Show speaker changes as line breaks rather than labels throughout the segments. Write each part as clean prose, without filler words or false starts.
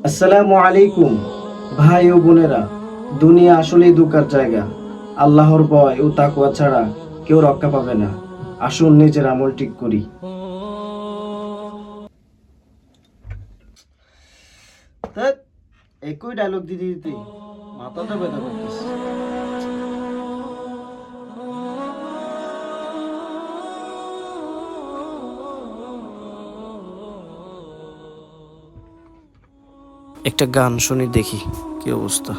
আসসালামু আলাইকুম ভাই ও বোনেরা। দুনিয়া আসলেই ধোঁকার জায়গা। আল্লাহর ভয় ও তাকওয়া ছাড়া কেউ রক্ষা পাবে না। আসুন নিজের আমল ঠিক করি। ধ্যাৎ, একই ডায়লগ দিতে দিতে মাথাটা ব্যথা করতেছে। একটা গান শুনি দেখি কি অবস্থা।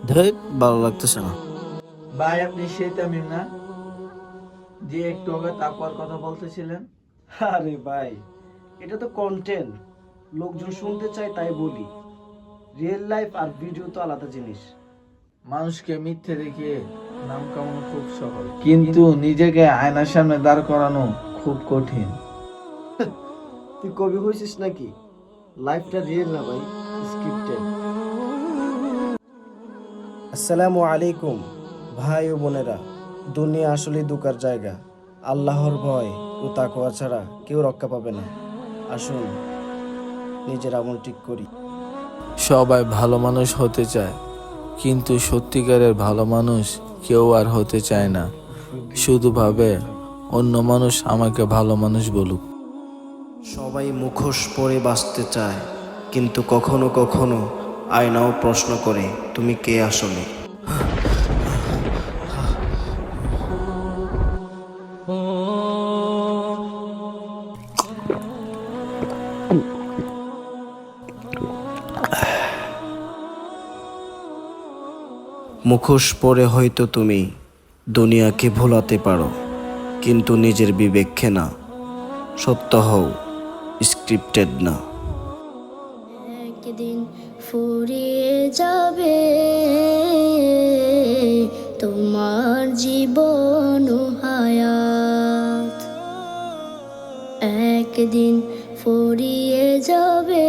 ধ্যাৎ, ভালো লাগতেছে না।
ভাই, আপনি সেই তামিম না যে একটু আগে তাকওয়ার কথা বলতেছিলেন?
আরে ভাই, এটা তো কন্টেন্ট, লোকজন শুনতে চায় তাই বলি। রিয়েল লাইফ আর ভিডিও তো আলাদা জিনিস।
মানুষকে মিথ্যে দেখিয়ে নাম কামানো খুব সহজ, কিন্তু নিজেকে আয়নার সামনে দাঁড় করানো খুব কঠিন।
তুই কবি হয়েছিস নাকি? লাইফটা রিয়েল না ভাই, স্ক্রিপ্টেড। আসসালামু আলাইকুম ভাই ও বোনেরা। দুনিয়া আসলেই ধোঁকার জায়গা। আল্লাহর ভয় ও তাকওয়া ছাড়া কেউ রক্ষা পাবে না। আসুন নিজের আমল ঠিক করি।
সবাই ভালো মানুষ হতে চায়, কিন্তু সত্যিকারের ভালো মানুষ কেউ আর হতে চায় না। শুধু ভাবে অন্য মানুষ আমাকে ভালো মানুষ বলুক।
সবাই মুখোশ পরে বাঁচতে চায়, কিন্তু কখনো কখনো আয়নাও প্রশ্ন করে তুমি কে আসলে। মুখোশ পরে হয়তো তুমি দুনিয়াকে ভোলাতে পারো, কিন্তু নিজের বিবেককে না। সত্য হও, স্ক্রিপ্টেড না।
একদিন ফুরিয়ে যাবে তোমার জীবন ও হায়াত, একদিন ফুরিয়ে যাবে